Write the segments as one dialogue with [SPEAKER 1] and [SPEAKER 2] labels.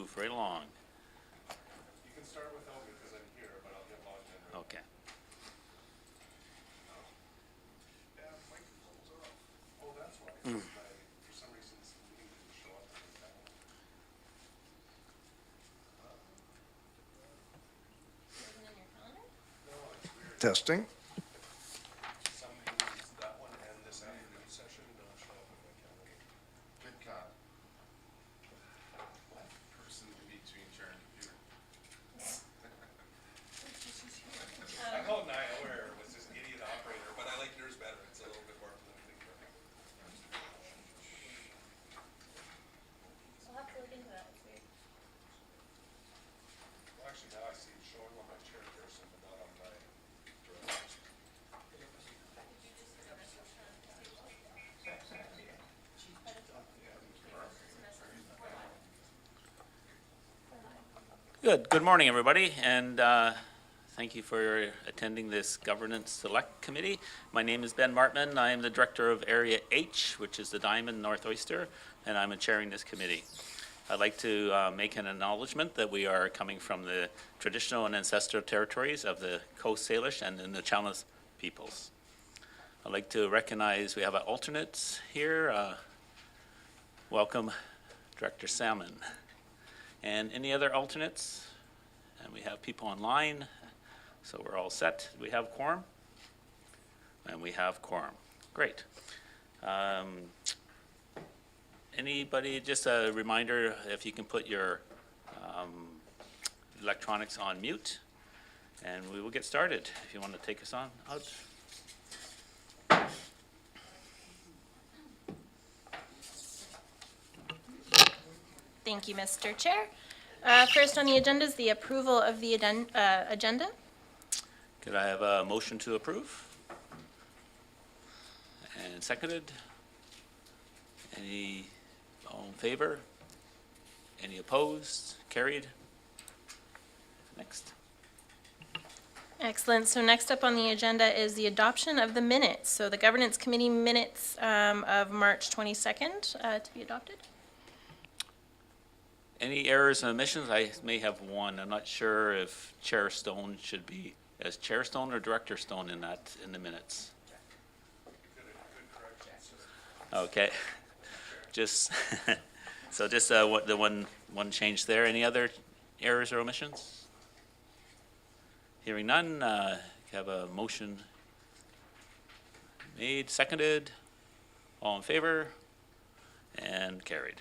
[SPEAKER 1] move right along.
[SPEAKER 2] You can start without me because I'm here, but I'll get logged in.
[SPEAKER 1] Okay.
[SPEAKER 2] Yeah, microphone's off. Oh, that's why. For some reason, this meeting didn't show up on the calendar. No, it's weird.
[SPEAKER 3] Testing.
[SPEAKER 2] Some meetings, that one and this afternoon session don't show up on my calendar. Good God. What? Person between chair and computer. I called Nia Ware, was this idiot operator, but I like yours better. It's a little bit more politically correct.
[SPEAKER 4] I'll have to look into that. It's weird.
[SPEAKER 2] Well, actually, now I see it showing on my chairperson, but not on my directors.
[SPEAKER 1] Good morning, everybody, and thank you for attending this Governance Select Committee. My name is Ben Martman. I am the Director of Area H, which is the Diamond North Oyster, and I'm chairing this committee. I'd like to make an acknowledgement that we are coming from the traditional and ancestral territories of the Coast Salish and the Nuu-chah-nulth peoples. I'd like to recognize we have an alternate here. Welcome, Director Salmon. And any other alternates? And we have people online, so we're all set. We have quorum? And we have quorum. Great. Anybody, just a reminder, if you can put your electronics on mute, and we will get started. If you want to take us on out.
[SPEAKER 4] Thank you, Mr. Chair. First on the agenda is the approval of the agenda.
[SPEAKER 1] Could I have a motion to approve? And seconded? Any, all in favor? Any opposed? Carried? Next.
[SPEAKER 4] Excellent. So next up on the agenda is the adoption of the minutes. So the Governance Committee minutes of March 22nd to be adopted.
[SPEAKER 1] Any errors and omissions? I may have one. I'm not sure if Chair Stone should be as Chair Stone or Director Stone in that, in the minutes. Okay. Just, so just what the one change there. Any other errors or omissions? Hearing none, have a motion made, seconded, all in favor, and carried.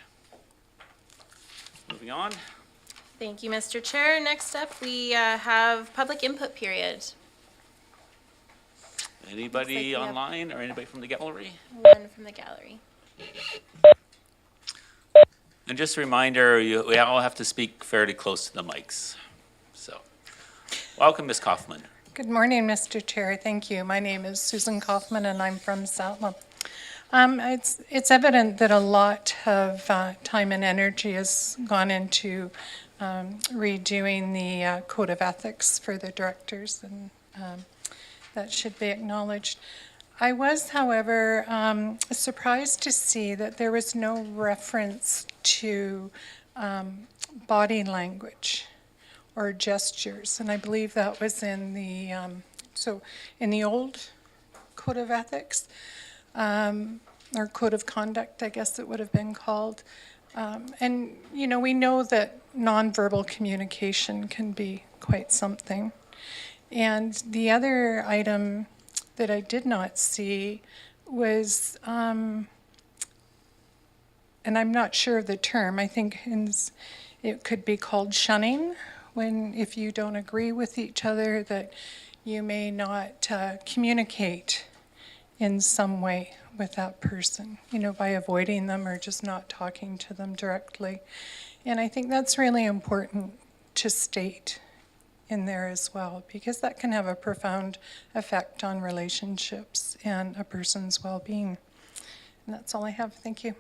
[SPEAKER 1] Moving on.
[SPEAKER 4] Thank you, Mr. Chair. Next up, we have public input period.
[SPEAKER 1] Anybody
[SPEAKER 4] we have-
[SPEAKER 1] online or anybody from the gallery?
[SPEAKER 4] One from the gallery.
[SPEAKER 1] And just a reminder, we all have to speak fairly close to the mics. So, welcome, Ms. Kaufman.
[SPEAKER 5] Good morning, Mr. Chair. Thank you. My name is Susan Kaufman, and I'm from Saltlam. It's evident that a lot of time and energy has gone into redoing the Code of Ethics for the directors, and that should be acknowledged. I was, however, surprised to see that there was no reference to body language or gestures, and I believe that was in the in the old Code of Ethics, or Code of Conduct, I guess it would have been called. And you know, we know that nonverbal communication can be quite something. And the other item that I did not see was, and I'm not sure of the term, I think it could be called shunning, when if you don't agree with each other, that you may not communicate in some way with that person, you know, by avoiding them or just not talking to them directly. And I think that's really important to state in there as well, because that can have a profound effect on relationships and a person's well-being. And that's all I have. Thank you.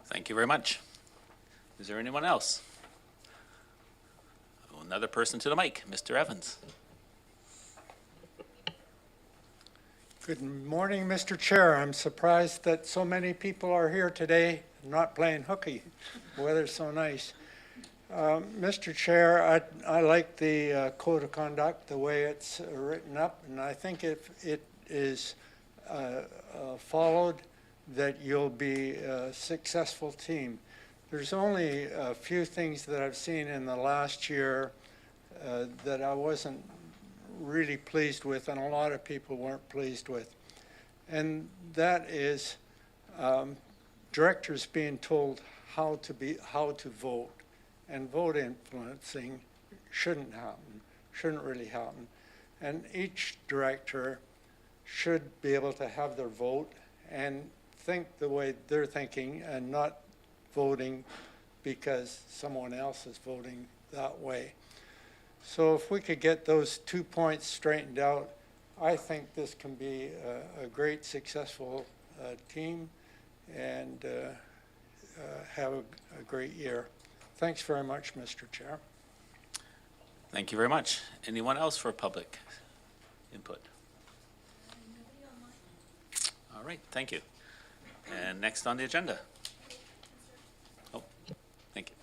[SPEAKER 1] Thank you very much. Is there anyone else? Another person to the mic, Mr. Evans.
[SPEAKER 6] Good morning, Mr. Chair. I'm surprised that so many people are here today not playing hooky. The weather's so nice. Mr. Chair, I like the code of conduct, the way it's written up, and I think if it is followed, that you'll be a successful team. There's only a few things that I've seen in the last year that I wasn't really pleased with, and a lot of people weren't pleased with. And that is directors being told how to vote. And vote influencing shouldn't really happen. And each director should be able to have their vote and think the way they're thinking and not voting because someone else is voting that way. So if we could get those 2 points straightened out, I think this can be a great, successful team and have a great year. Thanks very much, Mr. Chair.
[SPEAKER 1] Thank you very much. Anyone else for public input? All right, thank you. And next on the agenda. Oh, thank you.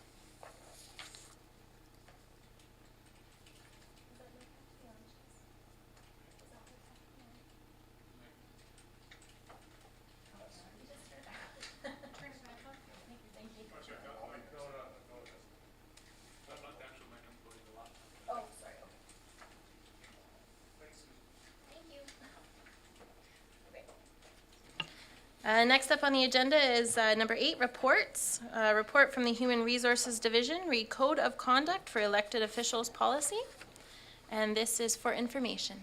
[SPEAKER 4] Next up on the agenda is number 8, reports. Report from the Human Resources Division, re Code of Conduct for Elected Officials Policy. And this is for information.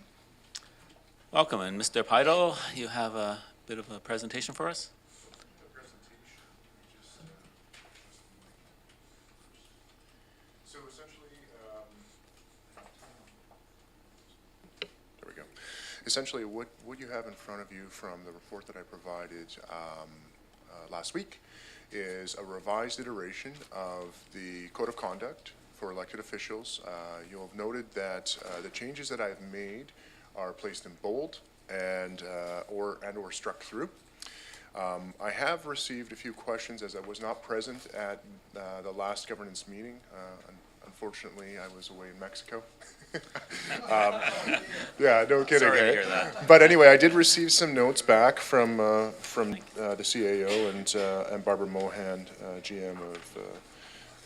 [SPEAKER 1] Welcome, and Mr. Pidal, you have a bit of a presentation for us?
[SPEAKER 2] The presentation, so essentially,
[SPEAKER 3] There we go. Essentially, what you have in front of you from the report that I provided last week is a revised iteration of the Code of Conduct for elected officials. You'll have noted that the changes that I've made are placed in bold and or struck through. I have received a few questions as I was not present at the last governance meeting. Unfortunately, I was away in Mexico. Yeah, no kidding.
[SPEAKER 1] Sorry to
[SPEAKER 3] eh?
[SPEAKER 1] hear that.
[SPEAKER 3] But anyway, I did receive some notes back from the CAO and Barbara Mohan, GM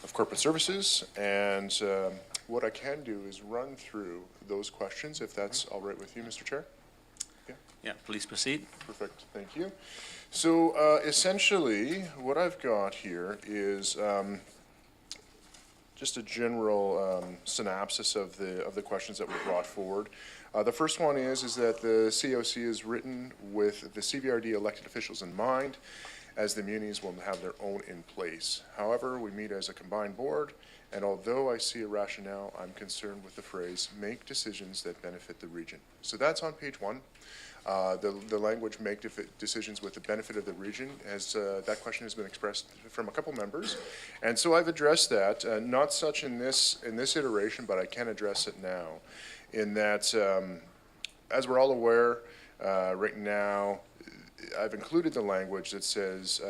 [SPEAKER 3] of Corporate Services. And what I can do is run through those questions, if that's all right with you, Mr. Chair.
[SPEAKER 1] Yeah, please proceed.
[SPEAKER 3] Perfect, thank you. So essentially, what I've got here is just a general synopsis of the questions that were brought forward. The first one is that the COC is written with the CVRD elected officials in mind, as the munis will have their own in place. However, we meet as a combined board, and although I see a rationale, I'm concerned with the phrase, make decisions that benefit the region. So that's on page 1. The language, make decisions with the benefit of the region, as that question has been expressed from a couple members. And so I've addressed that, not such in this iteration, but I can address it now, in that, as we're all aware, right now, I've included the language that says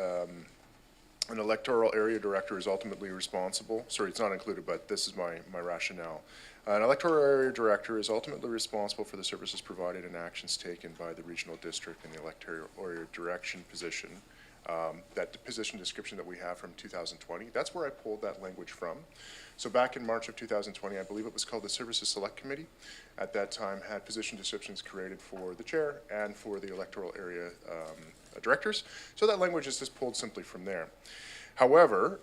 [SPEAKER 3] an electoral area director is ultimately responsible. Sorry, it's not included, but this is my rationale. An electoral area director is ultimately responsible for the services provided and actions taken by the regional district in the electoral area direction position. That position description that we have from 2020, that's where I pulled that language from. So back in March of 2020, I believe it was called the Services Select Committee. At that time, had position descriptions created for the chair and for the electoral area directors. So that language is just pulled simply from there. However,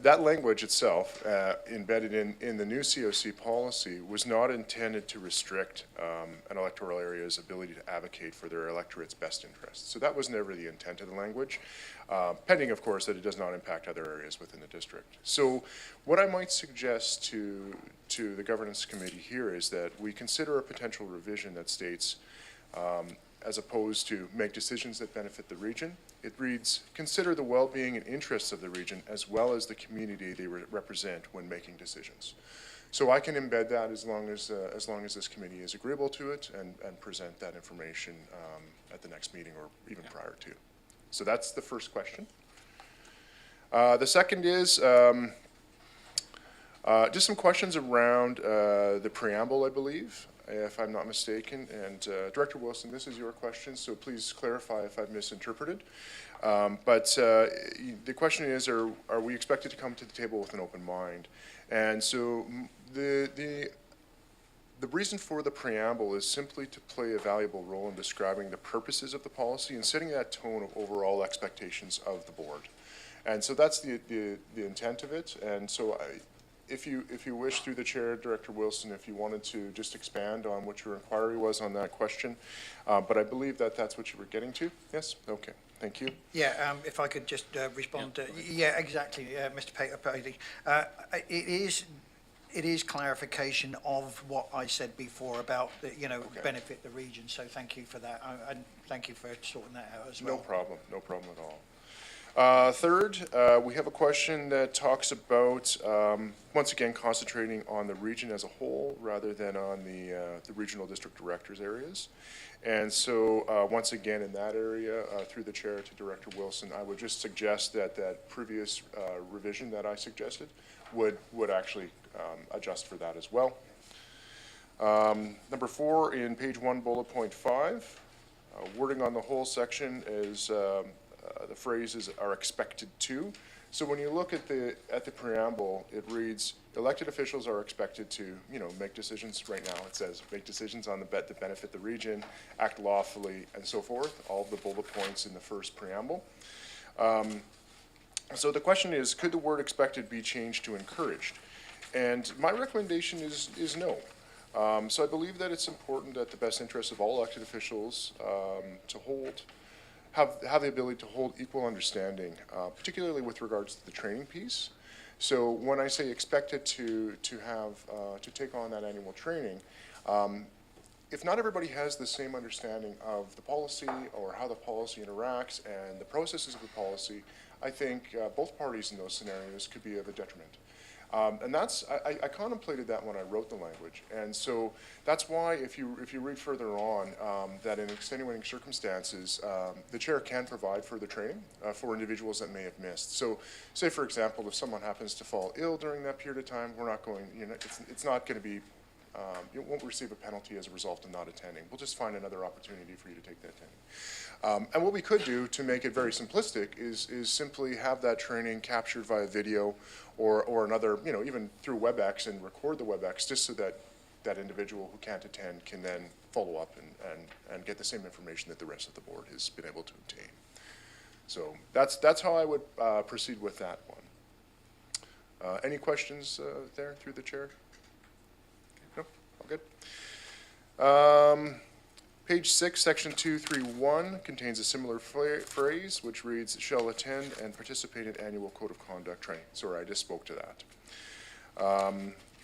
[SPEAKER 3] that language itself, embedded in the new COC policy, was not intended to restrict an electoral area's ability to advocate for their electorate's best interests. So that was never the intent of the language, pending, of course, that it does not impact other areas within the district. So what I might suggest to the governance committee here is that we consider a potential revision that states, as opposed to make decisions that benefit the region, it reads, consider the well-being and interests of the region as well as the community they represent when making decisions. So I can embed that as long as this committee is agreeable to it and present that information at the next meeting or even prior to. So that's the first question. The second is, Just some questions around the preamble, I believe, if I'm not mistaken. And Director Wilson, this is your question, so please clarify if I've misinterpreted. The question is, are we expected to come to the table with an open mind? And so the reason for the preamble is simply to play a valuable role in describing the purposes of the policy and setting that tone of overall expectations of the board. And so that's the intent of it. And so if you wish, through the chair, Director Wilson, if you wanted to just expand on what your inquiry was on that question. But I believe that that's what you were getting to. Yes? Okay. Thank you.
[SPEAKER 7] Yeah, if I could just respond to, yeah, exactly, Mr. Patey. It is clarification of what I said before about, benefit the region, so thank you for that, and thank you for sorting that out as well.
[SPEAKER 3] No problem at all. Third, we have a question that talks about, once again, concentrating on the region as a whole rather than on the regional district directors areas. And so, once again, in that area, through the chair to Director Wilson, I would just suggest that that previous revision that I suggested would actually adjust for that as well. Number 4, in page 1, bullet point 5, wording on the whole section is the phrases are expected to. So when you look at the preamble, it reads, elected officials are expected to, make decisions. Right now it says make decisions on the that benefit the region, act lawfully, and so forth, all of the bullet points in the first preamble. So the question is, could the word expected be changed to encouraged? And my recommendation is no. So I believe that it's important that the best interests of all elected officials have the ability to hold equal understanding, particularly with regards to the training piece. So when I say expected to take on that annual training, if not everybody has the same understanding of the policy or how the policy interacts and the processes of the policy, I think both parties in those scenarios could be of a detriment. And I contemplated that when I wrote the language. And so that's why if you read further on, that in extenuating circumstances, the chair can provide further training for individuals that may have missed. So say, for example, if someone happens to fall ill during that period of time, we're not going, it's not going to be, you won't receive a penalty as a result of not attending. We'll just find another opportunity for you to take that training. And what we could do to make it very simplistic is simply have that training captured via video or another, even through WebEx, and record the WebEx just so that that individual who can't attend can then follow up and get the same information that the rest of the board has been able to obtain. So that's how I would proceed with that one. Any questions there through the chair? No? All good. Page 6, section 231 contains a similar phrase, which reads, shall attend and participate in annual code of conduct training. Sorry, I just spoke to that.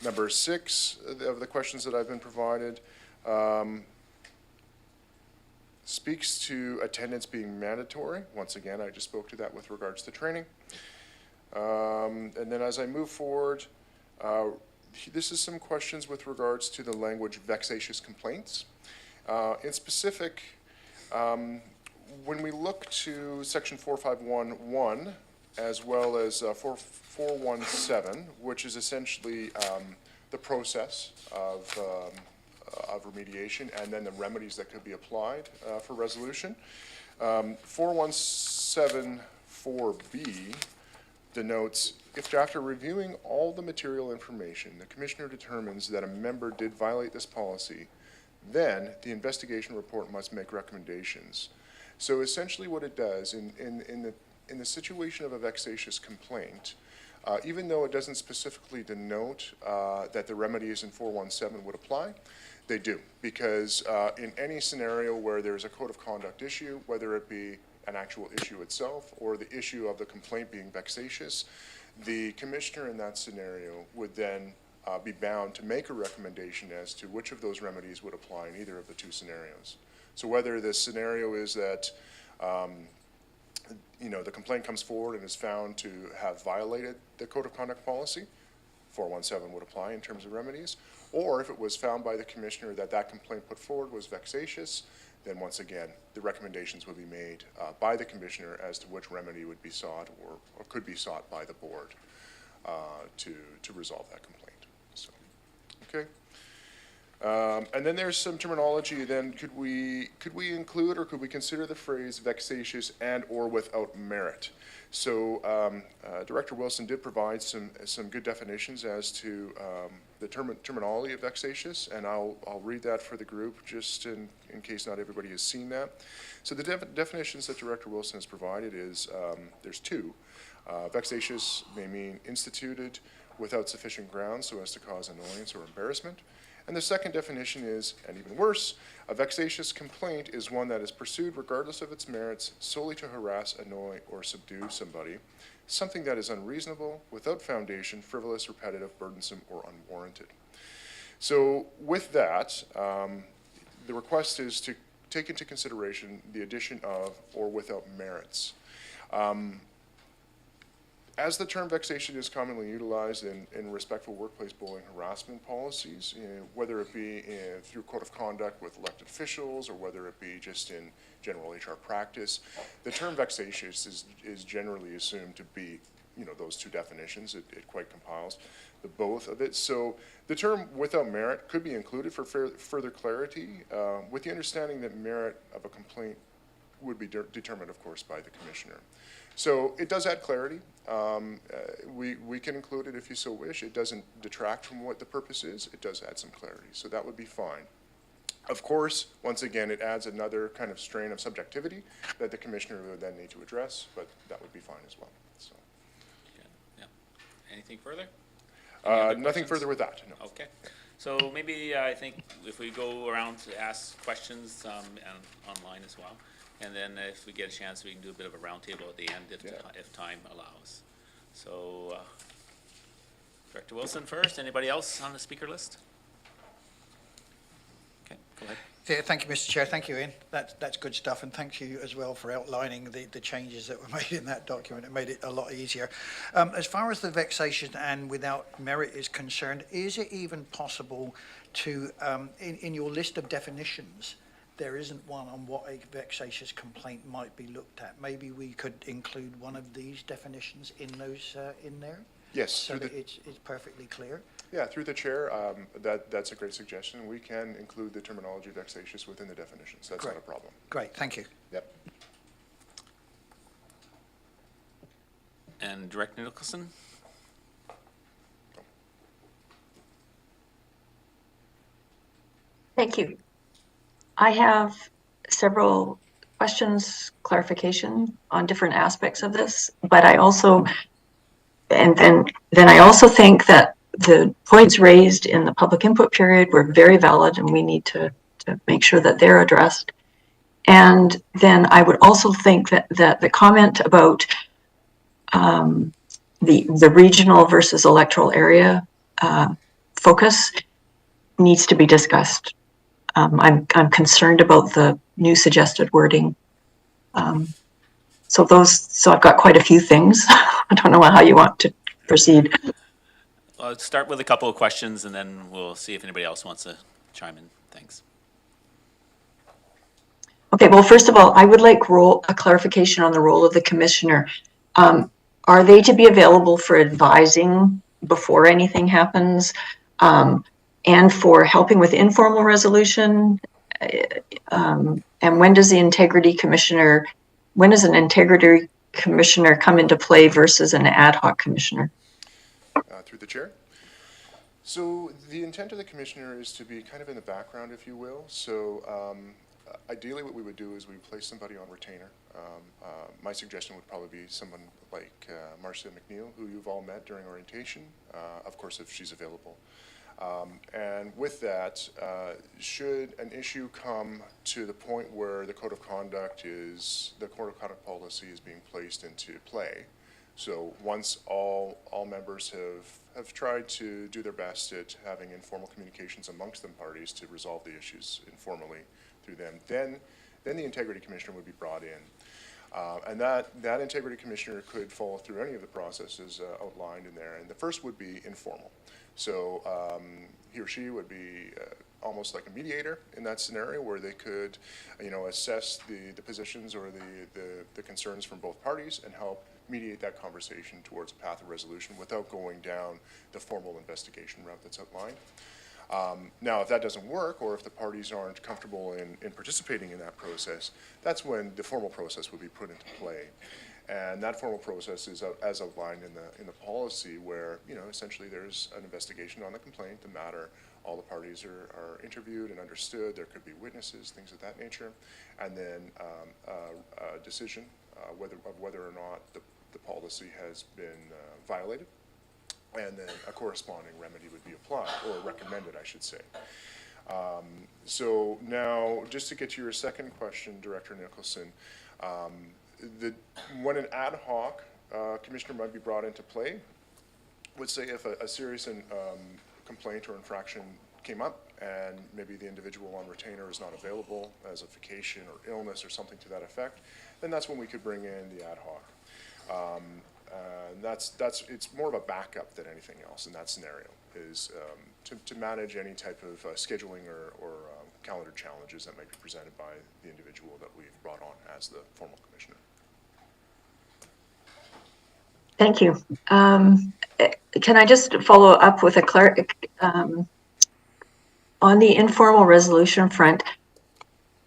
[SPEAKER 3] Number 6 of the questions that I've been provided speaks to attendance being mandatory. Once again, I just spoke to that with regards to training. And then as I move forward, this is some questions with regards to the language vexatious complaints. In specific, when we look to section 4511 as well as 417, which is essentially the process of remediation and then the remedies that could be applied for resolution, 417 4B denotes, if after reviewing all the material information, the commissioner determines that a member did violate this policy, then the investigation report must make recommendations. So essentially what it does, in the situation of a vexatious complaint, even though it doesn't specifically denote that the remedies in 417 would apply, they do. Because in any scenario where there's a code of conduct issue, whether it be an actual issue itself or the issue of the complaint being vexatious, the commissioner in that scenario would then be bound to make a recommendation as to which of those remedies would apply in either of the two scenarios. So whether the scenario is that the complaint comes forward and is found to have violated the code of conduct policy, 417 would apply in terms of remedies, or if it was found by the commissioner that that complaint put forward was vexatious, then once again, the recommendations would be made by the commissioner as to which remedy would be sought or could be sought by the board. to resolve that complaint. So, okay. And then there's some terminology. Then could we include or could we consider the phrase vexatious and/or without merit? So Director Wilson did provide some good definitions as to the terminology of vexatious, and I'll read that for the group just in case not everybody has seen that. So the definitions that Director Wilson has provided is there's two. Vexatious may mean instituted without sufficient grounds so as to cause annoyance or embarrassment. And the second definition is, and even worse, a vexatious complaint is one that is pursued regardless of its merits solely to harass, annoy, or subdue somebody, something that is unreasonable, without foundation, frivolous, repetitive, burdensome, or unwarranted. So with that, the request is to take into consideration the addition of or without merits. As the term vexation is commonly utilized in respectful workplace bullying harassment policies, whether it be through code of conduct with elected officials or whether it be just in general HR practice, the term vexatious is generally assumed to be, those two definitions. It quite compiles the both of it. So the term without merit could be included for further clarity, with the understanding that merit of a complaint would be determined, of course, by the commissioner. So it does add clarity. We can include it if you so wish. It doesn't detract from what the purpose is. It does add some clarity. So that would be fine. Of course, once again, it adds another kind of strain of subjectivity that the commissioner would then need to address, but that would be fine as well. So,
[SPEAKER 1] Yeah. Anything further? Any other
[SPEAKER 3] nothing
[SPEAKER 1] questions?
[SPEAKER 3] further with that, no.
[SPEAKER 1] Okay. So maybe I think if we go around to ask questions and online as well, and then if we get a chance, we can do a bit of a roundtable at the end if time allows. So, Director Wilson first. Anybody else on the speaker list? Okay, go ahead.
[SPEAKER 7] Yeah, thank you, Mr. Chair. Thank you, Ian. That's good stuff, and thank you as well for outlining the changes that were made in that document. It made it a lot easier. As far as the vexation and without merit is concerned, is it even possible to, in your list of definitions, there isn't one on what a vexatious complaint might be looked at? Maybe we could include one of these definitions in those in there?
[SPEAKER 3] Yes.
[SPEAKER 7] So that it's perfectly clear?
[SPEAKER 3] Yeah, through the chair, that's a great suggestion. We can include the terminology vexatious within the definitions. That's not a
[SPEAKER 7] Great.
[SPEAKER 3] problem.
[SPEAKER 7] Great, thank you.
[SPEAKER 3] Yep.
[SPEAKER 1] And Director Nicholson?
[SPEAKER 8] Thank you. I have several questions, clarification on different aspects of this, but I also, and then I also think that the points raised in the public input period were very valid, and we need to make sure that they're addressed. And then I would also think that the comment about the regional versus electoral area focus needs to be discussed. I'm concerned about the new suggested wording. So I've got quite a few things. I don't know how you want to proceed.
[SPEAKER 1] Well, let's start with a couple of questions, and then we'll see if anybody else wants to chime in. Thanks.
[SPEAKER 8] Okay, well, first of all, I would like a clarification on the role of the commissioner. Are they to be available for advising before anything happens, and for helping with informal resolution? And when does an integrity commissioner come into play versus an ad hoc commissioner?
[SPEAKER 3] Through the chair. So the intent of the commissioner is to be kind of in the background, if you will. So ideally what we would do is we place somebody on retainer. My suggestion would probably be someone like Marcia McNeil, who you've all met during orientation, of course, if she's available. And with that, should an issue come to the point where the code of conduct policy is being placed into play, so once all members have tried to do their best at having informal communications amongst them parties to resolve the issues informally through them, then the integrity commissioner would be brought in. And that integrity commissioner could follow through any of the processes outlined in there. And the first would be informal. So he or she would be almost like a mediator in that scenario, where they could, assess the positions or the concerns from both parties and help mediate that conversation towards a path of resolution without going down the formal investigation route that's outlined. Now, if that doesn't work, or if the parties aren't comfortable in participating in that process, that's when the formal process would be put into play. And that formal process is as outlined in the policy, where, you know, essentially there's an investigation on the complaint, the matter, all the parties are interviewed and understood, there could be witnesses, things of that nature, and then a decision whether or not the policy has been violated. And then a corresponding remedy would be applied, or recommended, I should say. So now, just to get to your second question, Director Nicholson, when an ad hoc commissioner might be brought into play, would say if a serious complaint or infraction came up and maybe the individual on retainer is not available as a vacation or illness or something to that effect, then that's when we could bring in the ad hoc. It's more of a backup than anything else in that scenario, is to manage any type of scheduling or calendar challenges that might be presented by the individual that we've brought on as the formal commissioner.
[SPEAKER 8] Thank you. Can I just follow up with on the informal resolution front,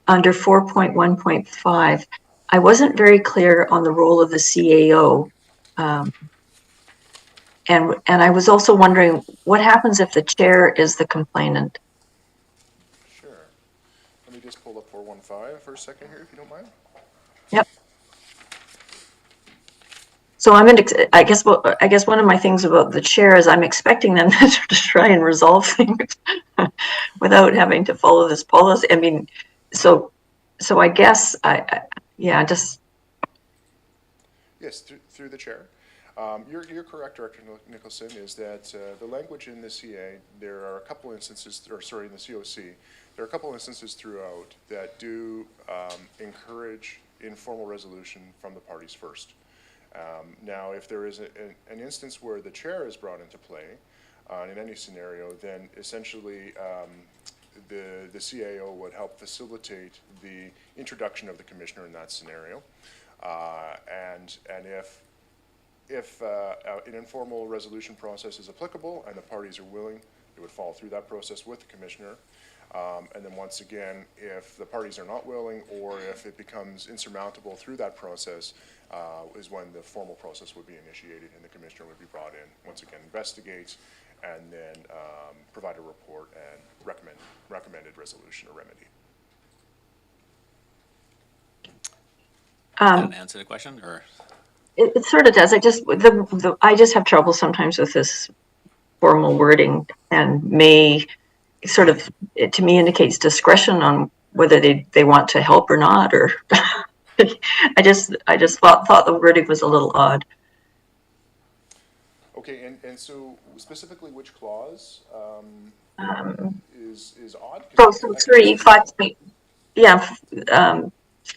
[SPEAKER 8] under 4.1.5, I wasn't very clear on the role of the CAO. And I was also wondering, what happens if the chair is the complainant?
[SPEAKER 3] Sure. Let me just pull up 415 for a second here, if you don't mind.
[SPEAKER 8] Yep. So I guess one of my things about the chair is I'm expecting them to try and resolve things without having to follow this policy. I mean, so I guess just.
[SPEAKER 3] Yes, through the chair. You're correct, Director Nicholson, is that the language in the CA, there are a couple instances, in the COC, there are a couple instances throughout that do encourage informal resolution from the parties first. Now, if there is an instance where the chair is brought into play, in any scenario, then essentially the CAO would help facilitate the introduction of the commissioner in that scenario. And if an informal resolution process is applicable and the parties are willing, it would follow through that process with the commissioner. And then once again, if the parties are not willing, or if it becomes insurmountable through that process, is when the formal process would be initiated and the commissioner would be brought in, once again, investigate, and then provide a report and recommended resolution or remedy.
[SPEAKER 1] Does that answer the question, or?
[SPEAKER 8] It sort of does. I just have trouble sometimes with this formal wording, and may sort of, it to me indicates discretion on whether they want to help or not, or I just thought the wording was a little odd.
[SPEAKER 3] Okay, and so specifically which clause is odd?
[SPEAKER 8] So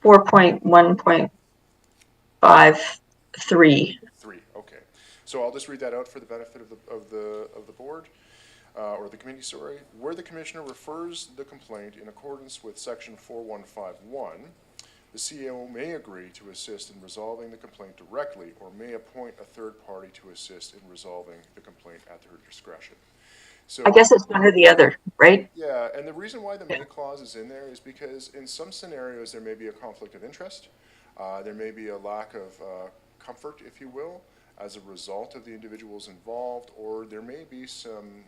[SPEAKER 8] 4.1.53.
[SPEAKER 3] 3, okay. So I'll just read that out for the benefit of the board, or the committee, sorry. Where the commissioner refers the complaint in accordance with section 4151, the CAO may agree to assist in resolving the complaint directly, or may appoint a third party to assist in resolving the complaint at their discretion. So,
[SPEAKER 8] I guess it's one or the other, right?
[SPEAKER 3] yeah, and the reason why the may clause is in there is because in some scenarios there may be a conflict of interest. There may be a lack of comfort, if you will, as a result of the individuals involved, or there may be some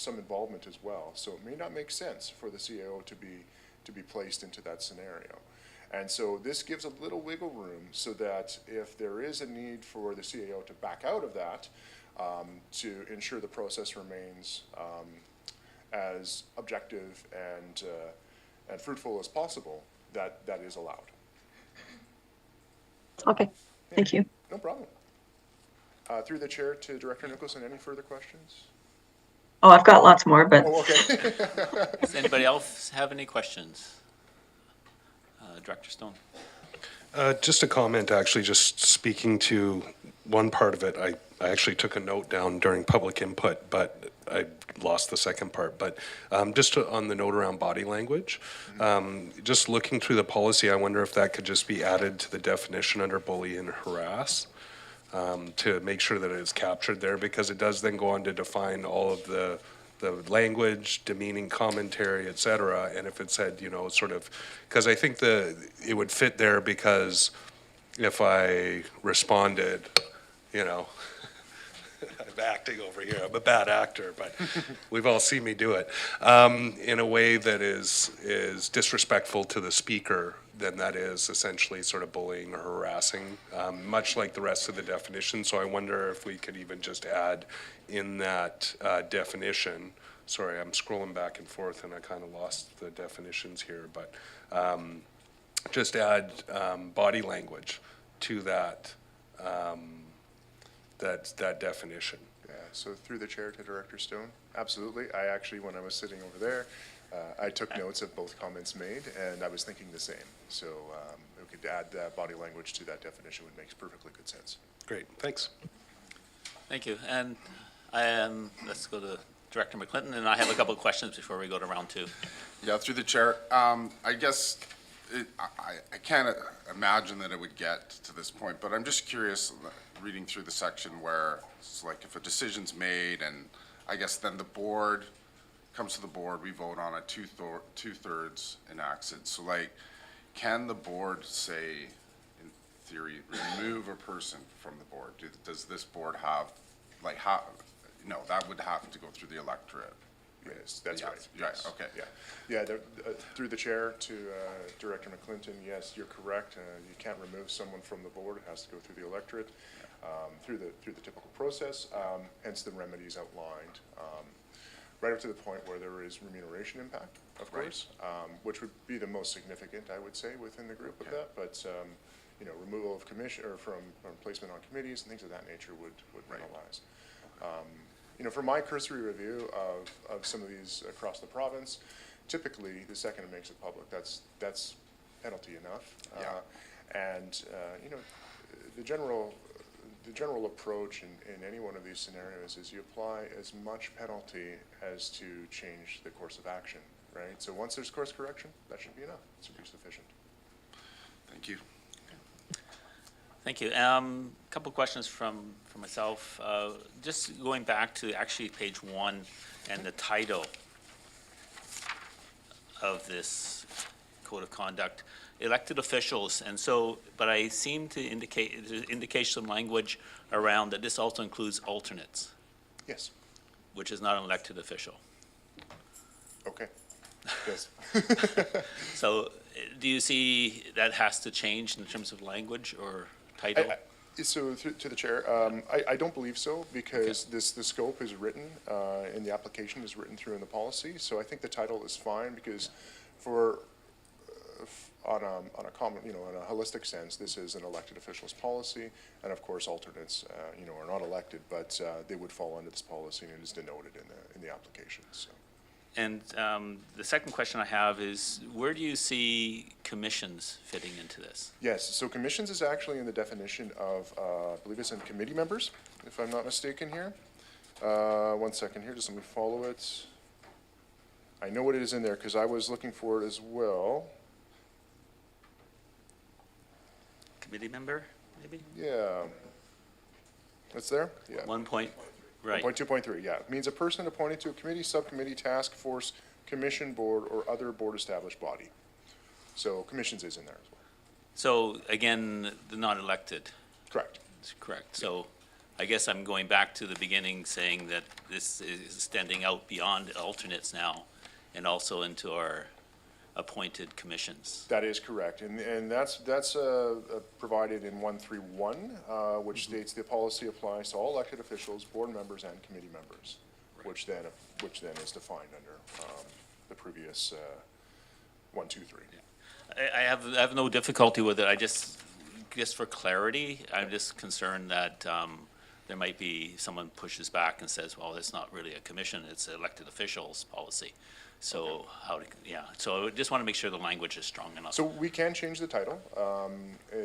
[SPEAKER 3] involvement as well. So it may not make sense for the CAO to be placed into that scenario. And so this gives a little wiggle room so that if there is a need for the CAO to back out of that, to ensure the process remains as objective and fruitful as possible, that is allowed.
[SPEAKER 8] Okay, thank you.
[SPEAKER 3] No problem. Through the chair to Director Nicholson, any further questions?
[SPEAKER 8] Oh, I've got lots more, but
[SPEAKER 3] Oh, okay.
[SPEAKER 1] Does anybody else have any questions? Director Stone.
[SPEAKER 2] Just a comment, actually, just speaking to one part of it. I actually took a note down during public input, but I lost the second part, but on the note around body language, just looking through the policy, I wonder if that could just be added to the definition under bully and harass, to make sure that it's captured there, because it does then go on to define all of the language, demeaning commentary, et cetera. And if it said, sort of, because I think it would fit there, because if I responded, I'm acting over here, I'm a bad actor, but we've all seen me do it, in a way that is disrespectful to the speaker, then that is essentially sort of bullying or harassing, much like the rest of the definition. So I wonder if we could even just add in that definition, sorry, I'm scrolling back and forth and I kind of lost the definitions here, but just add body language to that that definition.
[SPEAKER 3] Yeah, so through the chair to Director Stone, absolutely. I actually, when I was sitting over there, I took notes of both comments made, and I was thinking the same. So we could add that body language to that definition, which makes perfectly good sense.
[SPEAKER 2] Great, thanks.
[SPEAKER 1] Thank you. And let's go to Director McClinton, and I have a couple of questions before we go to round two.
[SPEAKER 9] Yeah, through the chair. I guess I can't imagine that it would get to this point, but I'm just curious, reading through the section where it's like if a decision's made and I guess then the board comes to the board, we vote on it, two-thirds enacts it. So like, can the board say, in theory, remove a person from the board? Does this board have, like, no, that would have to go through the electorate.
[SPEAKER 3] Yes, that's
[SPEAKER 9] Yeah,
[SPEAKER 3] right.
[SPEAKER 9] yeah,
[SPEAKER 3] Yes.
[SPEAKER 9] okay.
[SPEAKER 3] Yeah, through the chair to Director McClinton, yes, you're correct. You can't remove someone from the board. It has to go through the electorate, through the typical process, hence the remedies outlined. Right up to the point where there is remuneration impact, of course, which would be the most significant, I would say, within the group of that. But, removal of commission, or from placement on committees and things of that nature would penalize. From my cursory review of some of these across the province, typically the second it makes it public, that's penalty enough. And the general approach in any one of these scenarios is you apply as much penalty as to change the course of action, right? So once there's course correction, that should be enough. It should be sufficient.
[SPEAKER 9] Thank you.
[SPEAKER 1] Thank you. Couple questions from myself. Just going back to actually page 1 and the title of this code of conduct, elected officials, and so, but I seem to indicate some language around that this also includes alternates,
[SPEAKER 3] Yes.
[SPEAKER 1] which is not an elected official.
[SPEAKER 3] Okay. Yes.
[SPEAKER 1] So do you see that has to change in terms of language or title?
[SPEAKER 3] So to the chair, I don't believe so, because the scope is written, and the application is written through in the policy. So I think the title is fine, because on a common, on a holistic sense, this is an elected officials policy, and of course alternates, are not elected, but they would fall under this policy, and it is denoted in the application. So.
[SPEAKER 1] And the second question I have is, where do you see commissions fitting into this?
[SPEAKER 3] Yes, so commissions is actually in the definition of, I believe it's in committee members, if I'm not mistaken here. 1 second here, just let me follow it. I know what it is in there, because I was looking for it as well.
[SPEAKER 1] Committee member, maybe?
[SPEAKER 3] Yeah. It's there? Yeah.
[SPEAKER 1] 1 point, right.
[SPEAKER 3] 1.2.3, yeah. It means a person appointed to a committee, subcommittee, task force, commission, board, or other board-established body. So commissions is in there as well.
[SPEAKER 1] So again, the non-elected.
[SPEAKER 3] Correct.
[SPEAKER 1] That's correct. So I guess I'm going back to the beginning, saying that this is extending out beyond alternates now and also into our appointed commissions.
[SPEAKER 3] That is correct, and that's provided in 131, which states the policy applies to all elected officials, board members, and committee members, which then is defined under the previous 1, 2, 3.
[SPEAKER 1] I have no difficulty with it. I just for clarity, I'm just concerned that there might be, someone pushes back and says, well, it's not really a commission, it's elected officials policy. So how, yeah, so I just want to make sure the language is strong enough.
[SPEAKER 3] So we can change the title.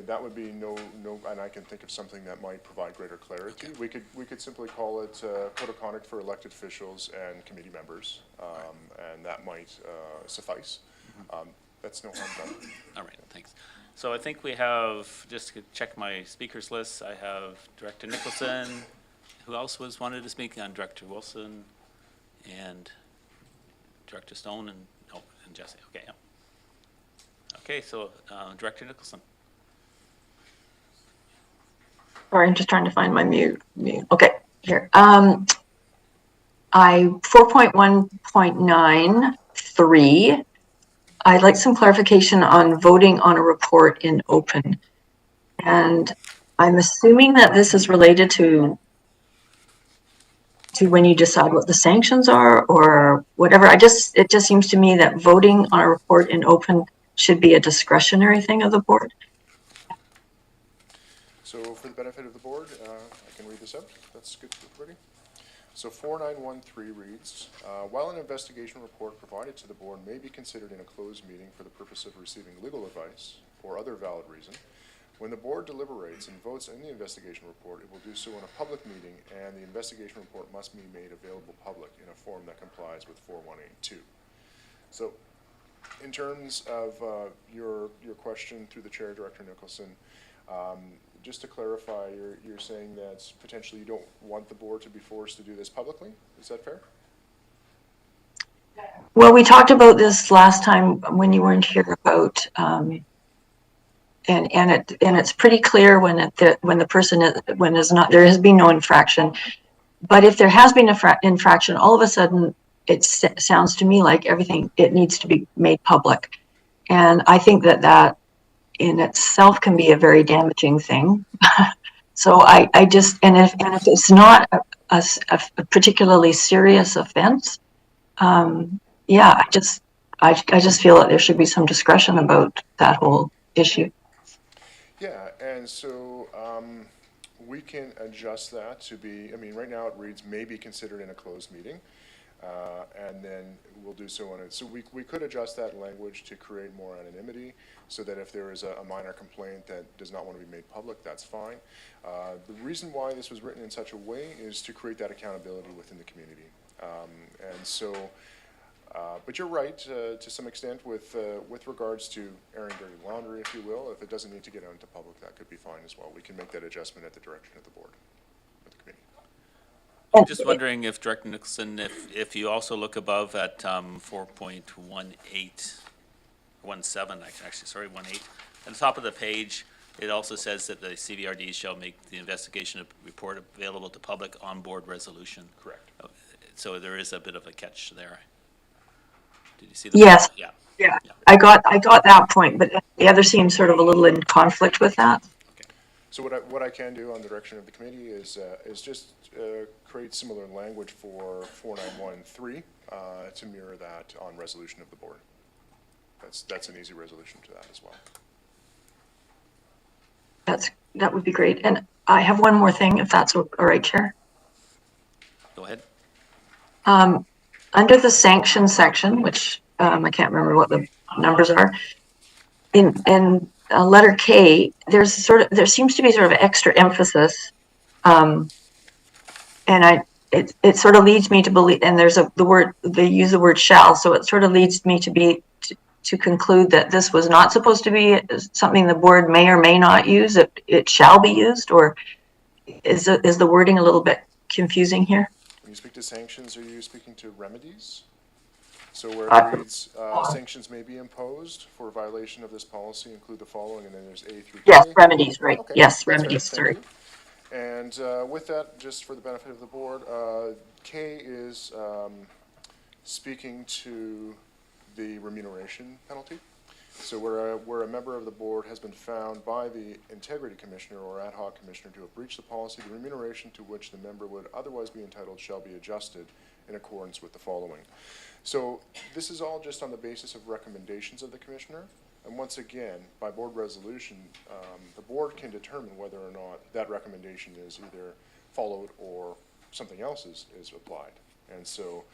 [SPEAKER 3] That would be no, and I can think of something that might provide greater clarity. We could simply call it Code of Conduct for Elected Officials and Committee Members, and that might suffice. That's no harm done.
[SPEAKER 1] All right, thanks. So I think we have, just to check my speakers list, I have Director Nicholson. Who else wanted to speak? On Director Wilson and Director Stone and Jesse. Okay, yeah. Okay, so Director Nicholson.
[SPEAKER 8] Sorry, I'm just trying to find my mute. Okay, here. I 4.1.93. I'd like some clarification on voting on a report in open. And I'm assuming that this is related to when you decide what the sanctions are or whatever. It just seems to me that voting on a report in open should be a discretionary thing of the board.
[SPEAKER 3] So for the benefit of the board, I can read this out. That's good for everybody. So 4913 reads, while an investigation report provided to the board may be considered in a closed meeting for the purpose of receiving legal advice or other valid reason, when the board deliberates and votes in the investigation report, it will do so in a public meeting, and the investigation report must be made available public in a form that complies with 4182. So in terms of your question through the chair, Director Nicholson, just to clarify, you're saying that potentially you don't want the board to be forced to do this publicly? Is that fair?
[SPEAKER 8] Well, we talked about this last time when you weren't here about, and it's pretty clear when the person when there has been no infraction, but if there has been an infraction, all of a sudden it sounds to me like it needs to be made public, and I think that in itself can be a very damaging thing. So I just, and if it's not a particularly serious offense, yeah, I just feel that there should be some discretion about that whole issue.
[SPEAKER 3] Yeah, and so we can adjust that to be, I mean, right now it reads may be considered in a closed meeting, and then we'll do so on it. So we could adjust that language to create more anonymity, so that if there is a minor complaint that does not want to be made public, that's fine. The reason why this was written in such a way is to create that accountability within the community. And so, but you're right to some extent with regards to airing dirty laundry, if you will. If it doesn't need to get out into public, that could be fine as well. We can make that adjustment at the direction of the board, with the committee.
[SPEAKER 1] I'm just wondering if Director Nicholson, if you also look above at 4.1817, actually, sorry, 18. At the top of the page, it also says that the CVRD shall make the investigation report available to public on board resolution.
[SPEAKER 3] Correct.
[SPEAKER 1] So there is a bit of a catch there. Did you see that?
[SPEAKER 8] Yes.
[SPEAKER 1] Yeah.
[SPEAKER 8] Yeah, I got that point, but the other seems sort of a little in conflict with that.
[SPEAKER 3] So what I can do on the direction of the committee is just create similar language for 4913 to mirror that on resolution of the board. That's an easy resolution to that as well.
[SPEAKER 8] That would be great. And I have one more thing, if that's all right, Chair.
[SPEAKER 1] Go ahead.
[SPEAKER 8] Under the sanctions section, which I can't remember what the numbers are, in letter K, there seems to be sort of extra emphasis, and it sort of leads me to believe, and they use the word shall, so it sort of leads me to conclude that this was not supposed to be something the board may or may not use. It shall be used, or is the wording a little bit confusing here?
[SPEAKER 3] When you speak to sanctions, are you speaking to remedies? So where it reads, sanctions may be imposed for violation of this policy include the following, and then there's A through K.
[SPEAKER 8] Yes, remedies, right.
[SPEAKER 3] Okay,
[SPEAKER 8] Yes,
[SPEAKER 3] that's
[SPEAKER 8] remedies,
[SPEAKER 3] fair,
[SPEAKER 8] sorry.
[SPEAKER 3] thank you. And with that, just for the benefit of the board, K is speaking to the remuneration penalty. So where a member of the board has been found by the integrity commissioner or ad hoc commissioner to have breached the policy, the remuneration to which the member would otherwise be entitled shall be adjusted in accordance with the following. So this is all just on the basis of recommendations of the commissioner. And once again, by board resolution, the board can determine whether or not that recommendation is either followed or something else is applied. And so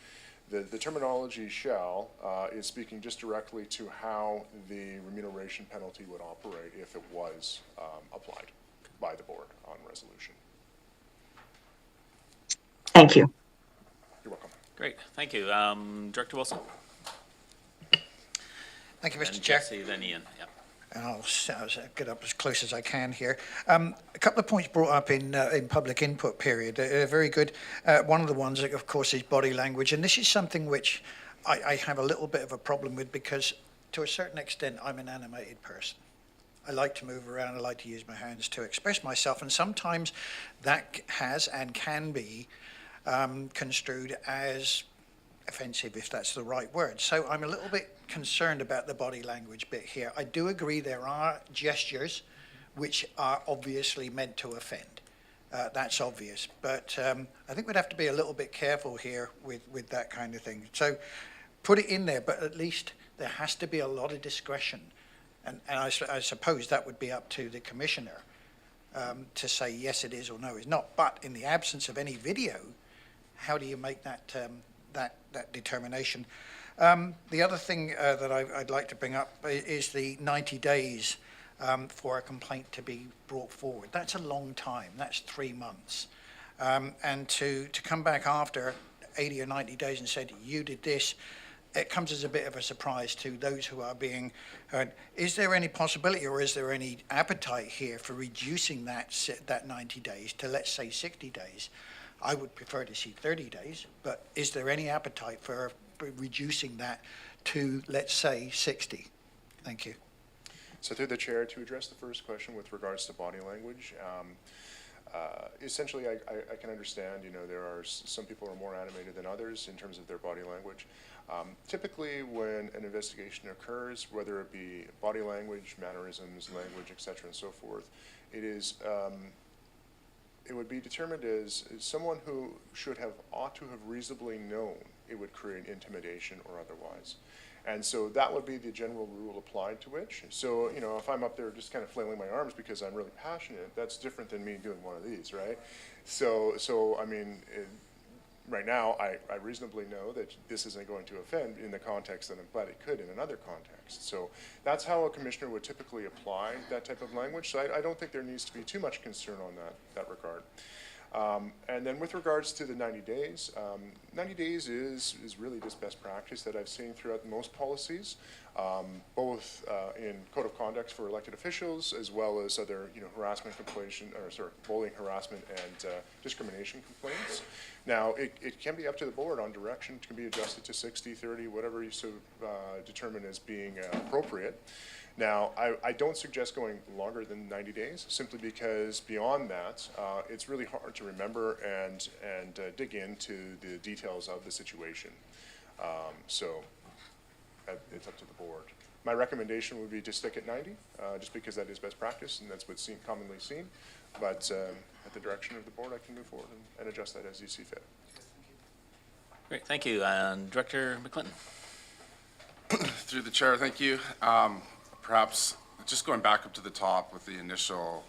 [SPEAKER 3] the terminology shall is speaking just directly to how the remuneration penalty would operate if it was applied by the board on resolution.
[SPEAKER 8] Thank you.
[SPEAKER 3] You're welcome.
[SPEAKER 1] Great, thank you. Director Wilson?
[SPEAKER 7] Thank you, Mr.
[SPEAKER 1] And
[SPEAKER 7] Chair.
[SPEAKER 1] Jesse, then Ian, yeah.
[SPEAKER 7] And I'll get up as close as I can here. A couple of points brought up in public input period. Very good. One of the ones, of course, is body language. And this is something which I have a little bit of a problem with because to a certain extent, I'm an animated person. I like to move around. I like to use my hands to express myself. And sometimes that has and can be construed as offensive, if that's the right word. So I'm a little bit concerned about the body language bit here. I do agree there are gestures which are obviously meant to offend. That's obvious. But I think we'd have to be a little bit careful here with that kind of thing. So put it in there, but at least there has to be a lot of discretion. And I suppose that would be up to the commissioner to say yes it is or no it's not. But in the absence of any video, how do you make that that determination? The other thing that I'd like to bring up is the 90 days for a complaint to be brought forward. That's a long time. That's 3 months. And to come back after 80 or 90 days and said, you did this, it comes as a bit of a surprise to those who are being heard. Is there any possibility or is there any appetite here for reducing that 90 days to, let's say, 60 days? I would prefer to see 30 days, but is there any appetite for reducing that to, let's say, 60? Thank you.
[SPEAKER 3] So through the chair, to address the first question with regards to body language, essentially I can understand, there are some people who are more animated than others in terms of their body language. Typically when an investigation occurs, whether it be body language, mannerisms, language, et cetera, and so forth, it would be determined as someone who ought to have reasonably known it would create intimidation or otherwise. And so that would be the general rule applied to which. So, if I'm up there just kind of flailing my arms because I'm really passionate, that's different than me doing one of these, right? So I mean, right now, I reasonably know that this isn't going to offend in the context that I'm glad it could in another context. So that's how a commissioner would typically apply that type of language. So I don't think there needs to be too much concern on that regard. And then with regards to the 90 days, 90 days is really just best practice that I've seen throughout most policies, both in code of conduct for elected officials as well as other harassment bullying, harassment, and discrimination complaints. Now, it can be up to the board on direction. It can be adjusted to 60, 30, whatever you determine as being appropriate. Now, I don't suggest going longer than 90 days, simply because beyond that, it's really hard to remember and dig into the details of the situation. So it's up to the board. My recommendation would be to stick at 90, just because that is best practice and that's what's commonly seen. But at the direction of the board, I can move forward and adjust that as you see fit.
[SPEAKER 1] Great, thank you. And Director McClinton?
[SPEAKER 9] Through the chair, thank you. Perhaps just going back up to the top with the initial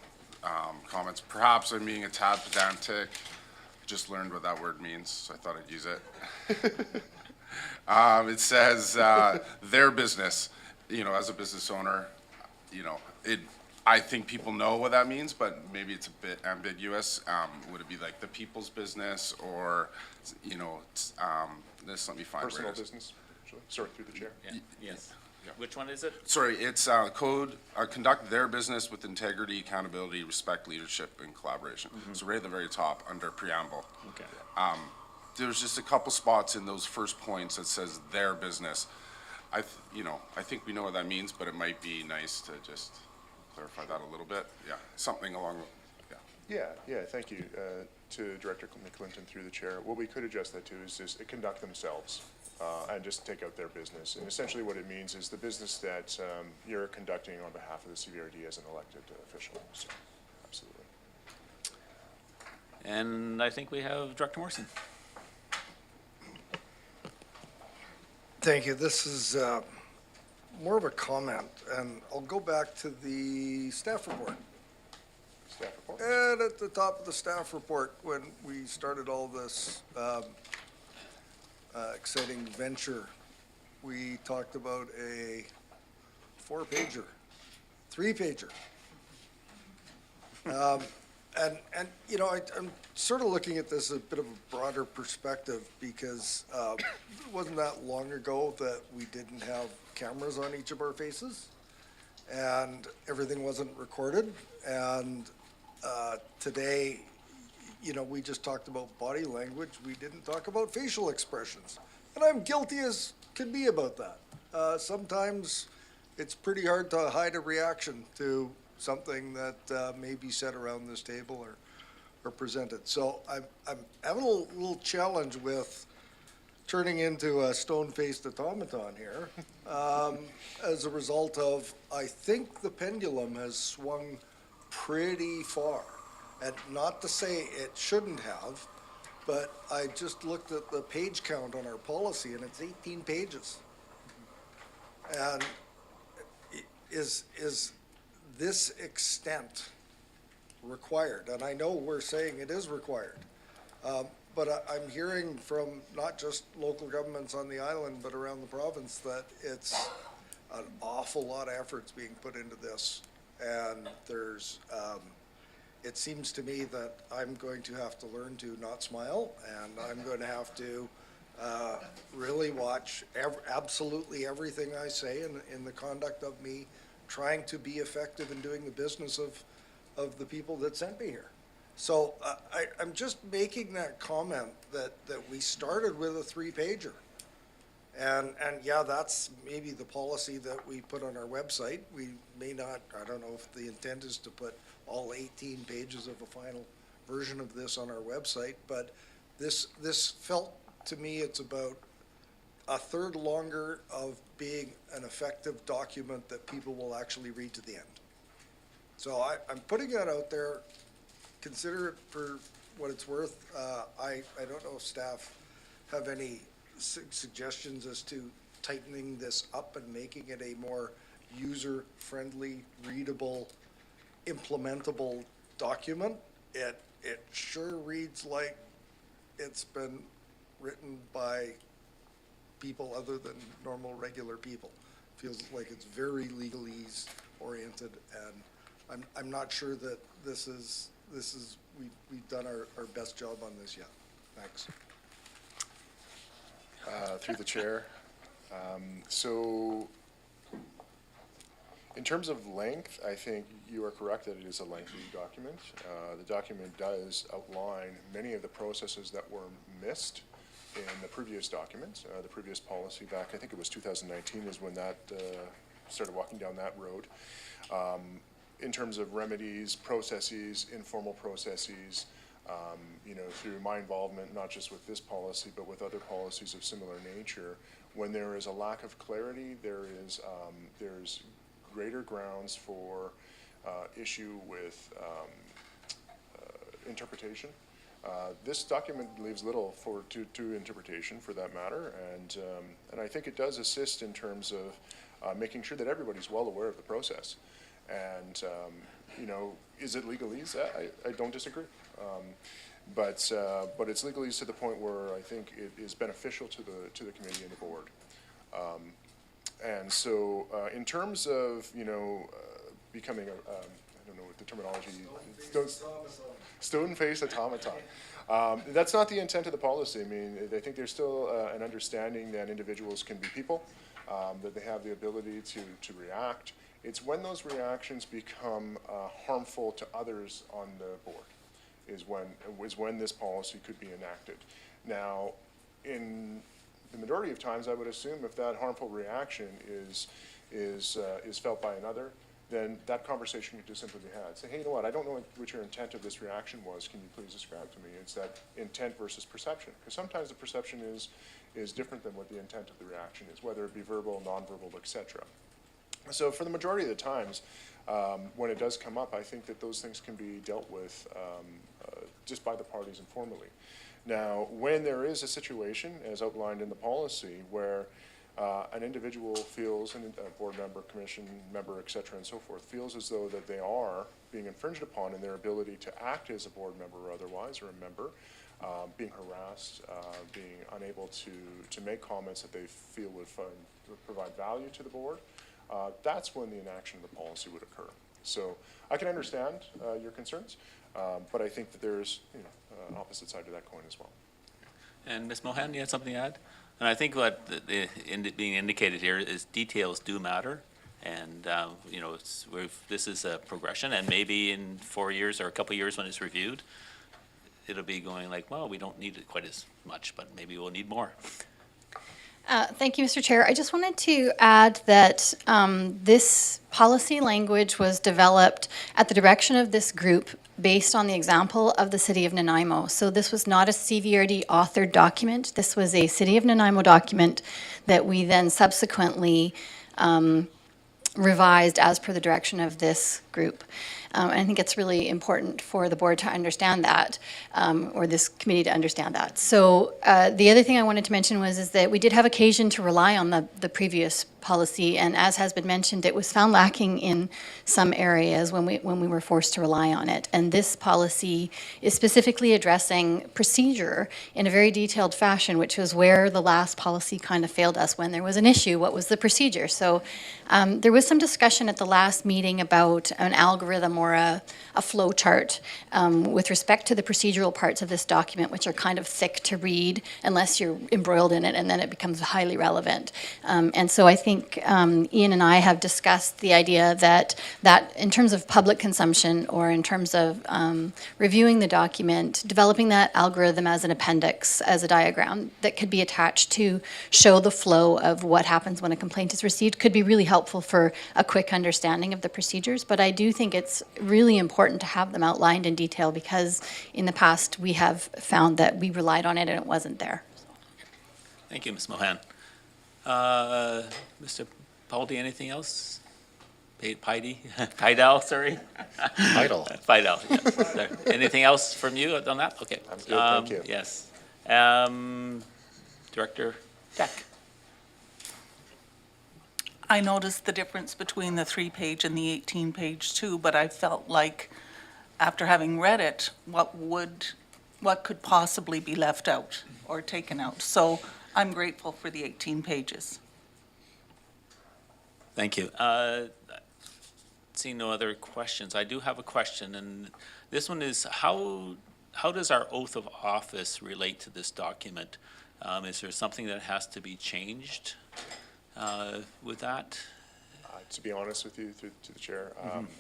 [SPEAKER 9] comments, perhaps I'm being a tad pedantic. Just learned what that word means, so I thought I'd use it. It says their business, as a business owner, I think people know what that means, but maybe it's a bit ambiguous. Would it be like the people's business or, let me find
[SPEAKER 3] Personal
[SPEAKER 9] where it is.
[SPEAKER 3] business, sorry, through the chair.
[SPEAKER 1] Yeah. Yes. Which one is it?
[SPEAKER 9] Sorry, it's conduct their business with integrity, accountability, respect, leadership, and collaboration. So right at the very top, under preamble.
[SPEAKER 1] Okay.
[SPEAKER 9] There's just a couple spots in those first points that says their business. I think we know what that means, but it might be nice to just clarify that a little bit. Yeah, something along,
[SPEAKER 3] Yeah, thank you to Director McClinton through the chair. What we could adjust that to is just conduct themselves and just take out their business. And essentially what it means is the business that you're conducting on behalf of the CVRD as an elected official. So, absolutely.
[SPEAKER 1] And I think we have Director Morrison.
[SPEAKER 10] Thank you. This is more of a comment, and I'll go back to the staff report.
[SPEAKER 3] Staff report.
[SPEAKER 10] And at the top of the staff report, when we started all this exciting venture, we talked about a 4-pager, 3-pager. And, you know, I'm sort of looking at this a bit of a broader perspective because it wasn't that long ago that we didn't have cameras on each of our faces and everything wasn't recorded. And today, you know, we just talked about body language. We didn't talk about facial expressions. And I'm guilty as can be about that. Sometimes it's pretty hard to hide a reaction to something that may be said around this table or presented. So I'm having a little challenge with turning into a stone-faced automaton here as a result of, I think the pendulum has swung pretty far. And not to say it shouldn't have, but I just looked at the page count on our policy and it's 18 pages. And is this extent required? And I know we're saying it is required. But I'm hearing from not just local governments on the island, but around the province, that it's an awful lot of efforts being put into this. And there's, it seems to me that I'm going to have to learn to not smile, and I'm going to have to really watch absolutely everything I say in the conduct of me trying to be effective in doing the business of the people that sent me here. So I'm just making that comment that we started with a 3-pager. And yeah, that's maybe the policy that we put on our website. We may not, I don't know if the intent is to put all 18 pages of a final version of this on our website, but this felt to me it's about a third longer of being an effective document that people will actually read to the end. So I'm putting that out there. Consider it for what it's worth. I don't know if staff have any suggestions as to tightening this up and making it a more user-friendly, readable, implementable document. It sure reads like it's been written by people other than normal, regular people. Feels like it's very legalese oriented, and I'm not sure that we've done our best job on this yet. Thanks.
[SPEAKER 3] Through the chair. So in terms of length, I think you are correct that it is a lengthy document. The document does outline many of the processes that were missed in the previous document. The previous policy back, I think it was 2019 is when that started walking down that road. In terms of remedies, processes, informal processes, you know, through my involvement, not just with this policy, but with other policies of similar nature, when there is a lack of clarity, there's greater grounds for issue with interpretation. This document leaves little to interpretation, for that matter, and I think it does assist in terms of making sure that everybody's well aware of the process. And you know, is it legalese? I don't disagree. But it's legalese to the point where I think it is beneficial to the committee and the board. And so in terms of, you know, becoming a, I don't know what the terminology, stone-faced automaton. That's not the intent of the policy. I mean, I think there's still an understanding that individuals can be people, that they have the ability to react. It's when those reactions become harmful to others on the board is when this policy could be enacted. Now, in the majority of times, I would assume if that harmful reaction is felt by another, then that conversation could just simply be had. Say, hey, you know what, I don't know what your intent of this reaction was. Can you please describe to me? It's that intent versus perception. Because sometimes the perception is different than what the intent of the reaction is, whether it be verbal, nonverbal, et cetera. So for the majority of the times, when it does come up, I think that those things can be dealt with just by the parties informally. Now, when there is a situation, as outlined in the policy, where an individual feels, a board member, commission member, et cetera, and so forth, feels as though that they are being infringed upon in their ability to act as a board member or otherwise, or a member, being harassed, being unable to make comments that they feel would provide value to the board, that's when the enaction of the policy would occur. So I can understand your concerns, but I think that there's an opposite side to that coin as well.
[SPEAKER 1] And Ms. Mohan, you had something to add? And I think what being indicated here is details do matter. And, this is a progression, and maybe in 4 years or a couple of years when it's reviewed, it'll be going like, well, we don't need it quite as much, but maybe we'll need more.
[SPEAKER 11] Thank you, Mr. Chair. I just wanted to add that this policy language was developed at the direction of this group based on the example of the City of Nanaimo. So this was not a CVRD authored document. This was a City of Nanaimo document that we then subsequently revised as per the direction of this group. And I think it's really important for the board to understand that, or this committee to understand that. So the other thing I wanted to mention is that we did have occasion to rely on the previous policy, and as has been mentioned, it was found lacking in some areas when we were forced to rely on it. And this policy is specifically addressing procedure in a very detailed fashion, which was where the last policy kind of failed us. When there was an issue, what was the procedure? So there was some discussion at the last meeting about an algorithm or a flow chart with respect to the procedural parts of this document, which are kind of thick to read unless you're embroiled in it, and then it becomes highly relevant. And so I think Ian and I have discussed the idea that in terms of public consumption, or in terms of reviewing the document, developing that algorithm as an appendix, as a diagram that could be attached to show the flow of what happens when a complaint is received could be really helpful for a quick understanding of the procedures. But I do think it's really important to have them outlined in detail, because in the past we have found that we relied on it and it wasn't there.
[SPEAKER 1] Thank you, Ms. Mohan. Mr. Pauldy, anything else? Pidal, sorry? Pidal, yes. Anything else from you on that? Okay.
[SPEAKER 3] I'm good, thank you.
[SPEAKER 1] Yes. Director Deck.
[SPEAKER 12] I noticed the difference between the 3-page and the 18-page too, but I felt like after having read it, what could possibly be left out or taken out? So I'm grateful for the 18 pages.
[SPEAKER 1] Thank you. Seeing no other questions, I do have a question, and this one is, how does our oath of office relate to this document? Is there something that has to be changed with that?
[SPEAKER 3] To be honest with you, through to the chair,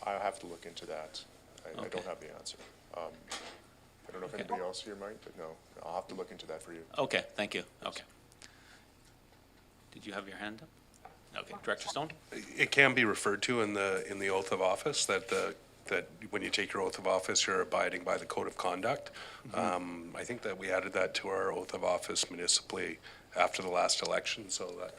[SPEAKER 3] I'll have to look into that. I don't have the answer. I don't know if anybody else here might, but no, I'll have to look into that for you.
[SPEAKER 1] Okay, thank you. Okay. Did you have your hand up? Okay, Director Stone?
[SPEAKER 2] It can be referred to in the oath of office that when you take your oath of office, you're abiding by the code of conduct. I think that we added that to our oath of office municipally after the last election, so that,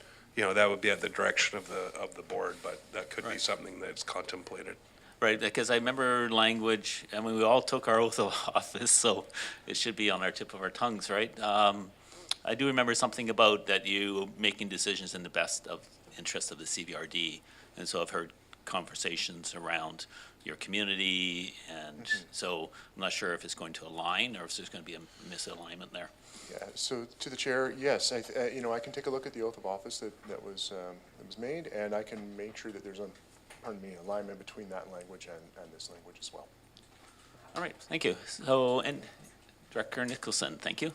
[SPEAKER 2] that would be at the direction of the board, but that could be something that's contemplated.
[SPEAKER 1] Right, because I remember language, I mean, we all took our oath of office, so it should be on our tip of our tongues, right? I do remember something about that you making decisions in the best of interest of the CVRD, and so I've heard conversations around your community, and so I'm not sure if it's going to align or if there's going to be a misalignment there.
[SPEAKER 3] Yeah, so to the chair, yes, I can take a look at the oath of office that was made, and I can make sure that there's alignment between that language and this language as well.
[SPEAKER 1] All right, thank you. So, and Director Nicholson, thank you.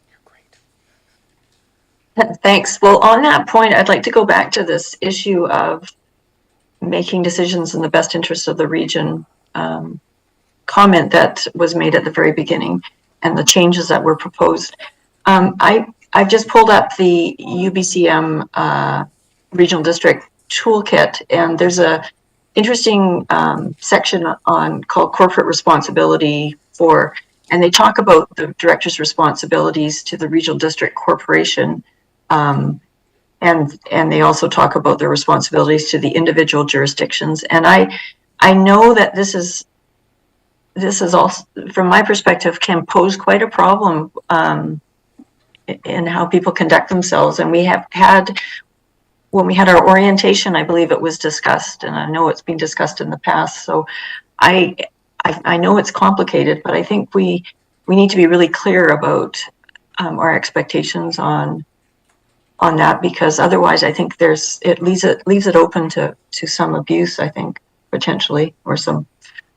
[SPEAKER 8] You're great. Thanks. Well, on that point, I'd like to go back to this issue of making decisions in the best interest of the region comment that was made at the very beginning, and the changes that were proposed. I've just pulled up the UBCM regional district toolkit, and there's a interesting section called corporate responsibility and they talk about the director's responsibilities to the regional district corporation, and they also talk about their responsibilities to the individual jurisdictions. And I know that this is also, from my perspective, can pose quite a problem in how people conduct themselves. And we have had, when we had our orientation, I believe it was discussed, and I know it's been discussed in the past. So I know it's complicated, but I think we need to be really clear about our expectations on that, because otherwise I think it leaves it open to some abuse, I think, potentially, or some,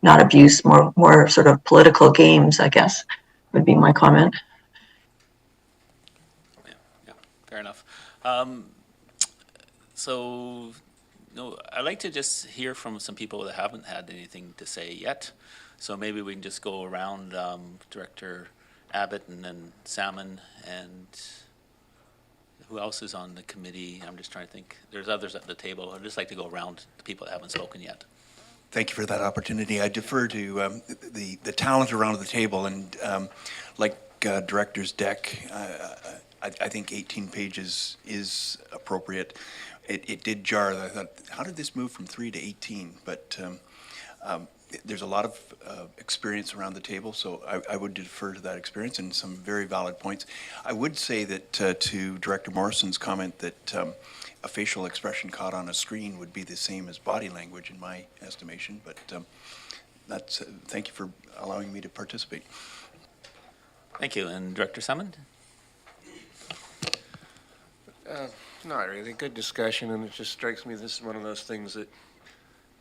[SPEAKER 8] not abuse, more sort of political games, I guess, would be my comment.
[SPEAKER 1] Yeah, fair enough. So, no, I'd like to just hear from some people that haven't had anything to say yet. So maybe we can just go around, Director Abbott and then Salmon, and who else is on the committee? I'm just trying to think. There's others at the table. I'd just like to go around the people that haven't spoken yet.
[SPEAKER 13] Thank you for that opportunity. I defer to the talent around the table, and like Director's deck, I think 18 pages is appropriate. It did jar. I thought, how did this move from 3 to 18? But there's a lot of experience around the table, so I would defer to that experience and some very valid points. I would say that to Director Morrison's comment that a facial expression caught on a screen would be the same as body language in my estimation, but that's, thank you for allowing me to participate.
[SPEAKER 1] Thank you. And Director Salmon?
[SPEAKER 14] Not really. Good discussion, and it just strikes me this is one of those things that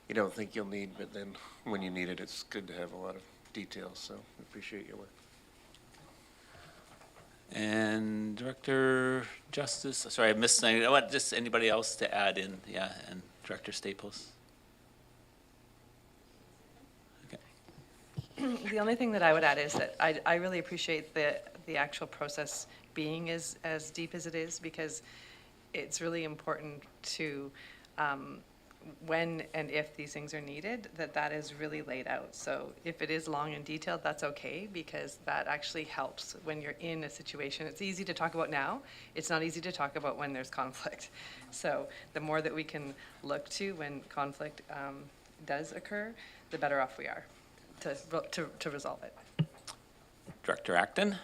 [SPEAKER 14] you don't think you'll need, but then when you need it, it's good to have a lot of details, so I appreciate your work.
[SPEAKER 1] And Director Justice, sorry, I missed something. I want just anybody else to add in, yeah, and Director Staples. Okay.
[SPEAKER 15] The only thing that I would add is that I really appreciate the actual process being as deep as it is, because it's really important to, when and if these things are needed, that is really laid out. So if it is long and detailed, that's okay, because that actually helps when you're in a situation. It's easy to talk about now. It's not easy to talk about when there's conflict. So the more that we can look to when conflict does occur, the better off we are to resolve it.
[SPEAKER 1] Director Acton?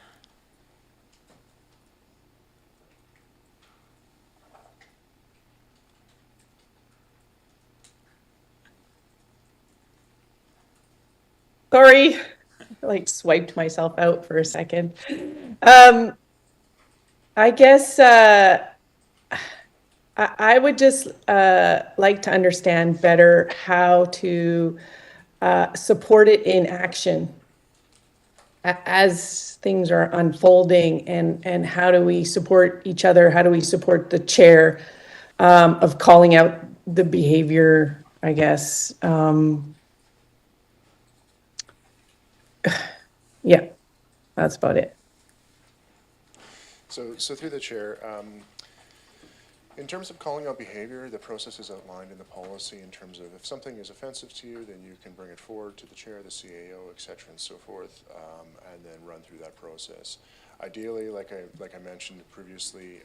[SPEAKER 16] Sorry, I like swiped myself out for a second. I guess I would just like to understand better how to support it in action as things are unfolding, and how do we support each other? How do we support the chair of calling out the behavior, I guess? Yeah, that's about it.
[SPEAKER 3] So through the chair, in terms of calling out behavior, the process is outlined in the policy in terms of if something is offensive to you, then you can bring it forward to the chair, the CAO, et cetera, and so forth, and then run through that process. Ideally, like I mentioned previously,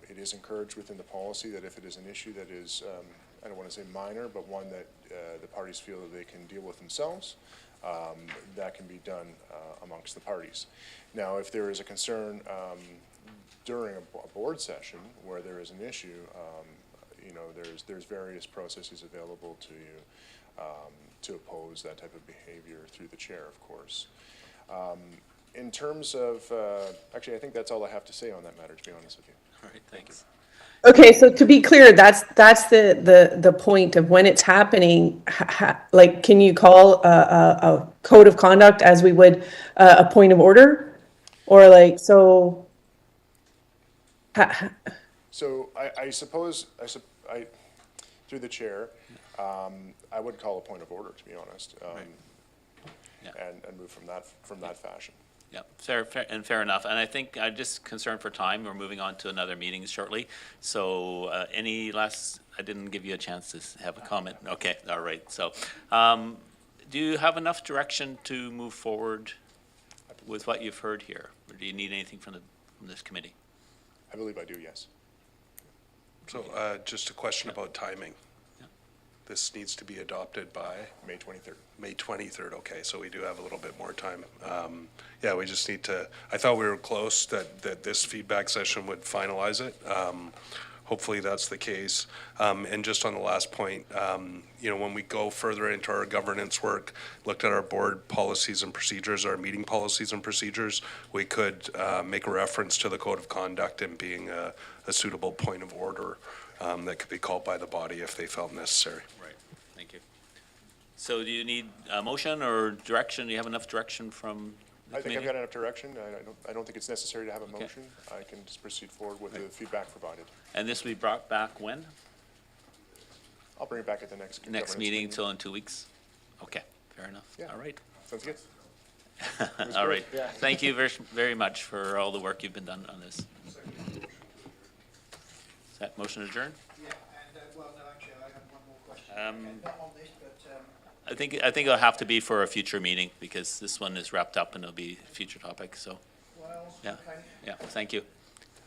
[SPEAKER 3] it is encouraged within the policy that if it is an issue that is, I don't want to say minor, but one that the parties feel that they can deal with themselves, that can be done amongst the parties. Now, if there is a concern during a board session where there is an issue, you know, there's various processes available to you to oppose that type of behavior through the chair, of course. In terms of, actually, I think that's all I have to say on that matter, to be honest with you.
[SPEAKER 1] All right, thanks.
[SPEAKER 16] Okay, so to be clear, that's the point of when it's happening. Like, can you call a code of conduct as we would a point of order, or like so?
[SPEAKER 3] So I suppose through the chair, I would call a point of order, to be honest,
[SPEAKER 1] Yeah.
[SPEAKER 3] and move from that fashion.
[SPEAKER 1] Yeah, fair enough. And I think I'm just concerned for time. We're moving on to another meeting shortly. So any last, I didn't give you a chance to have a comment. Okay, all right. So do you have enough direction to move forward with what you've heard here? Or do you need anything from this committee?
[SPEAKER 3] I believe I do, yes.
[SPEAKER 2] So just a question about timing. this needs to be adopted by?
[SPEAKER 3] May 23rd.
[SPEAKER 2] May 23rd, okay, so we do have a little bit more time. Yeah, we just need to, I thought we were close, that this feedback session would finalize it. Hopefully that's the case. And just on the last point, when we go further into our governance work, looked at our board policies and procedures, our meeting policies and procedures, we could make a reference to the code of conduct and being a suitable point of order that could be called by the body if they felt necessary.
[SPEAKER 1] Right, thank you. So do you need a motion or direction? Do you have enough direction from the
[SPEAKER 3] I think I've
[SPEAKER 1] committee?
[SPEAKER 3] got enough direction. I don't think it's necessary to have a
[SPEAKER 1] Okay.
[SPEAKER 3] motion. I can just proceed forward with the feedback provided.
[SPEAKER 1] And this will be brought back when?
[SPEAKER 3] I'll bring it back at the next.
[SPEAKER 1] Next
[SPEAKER 3] governance
[SPEAKER 1] meeting till in 2 weeks? Okay, fair enough.
[SPEAKER 3] Yeah.
[SPEAKER 1] All right.
[SPEAKER 3] Sounds good.
[SPEAKER 1] All right.
[SPEAKER 3] Yeah.
[SPEAKER 1] Thank you very, very much for all the work you've been done on this. Is that motion adjourned?
[SPEAKER 7] Yeah, and, well, no, actually, I have one more question. Not on this, but,
[SPEAKER 1] I think it'll have to be for a future meeting because this one is wrapped up and it'll be a future topic, so,
[SPEAKER 7] well,
[SPEAKER 1] yeah,
[SPEAKER 7] okay.
[SPEAKER 1] yeah, thank you.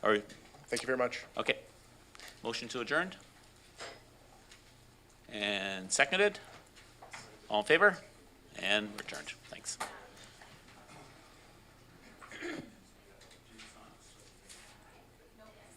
[SPEAKER 1] All right,
[SPEAKER 3] Thank you very much.
[SPEAKER 1] okay. Motion to adjourned? And seconded? All in favor? And adjourned, thanks.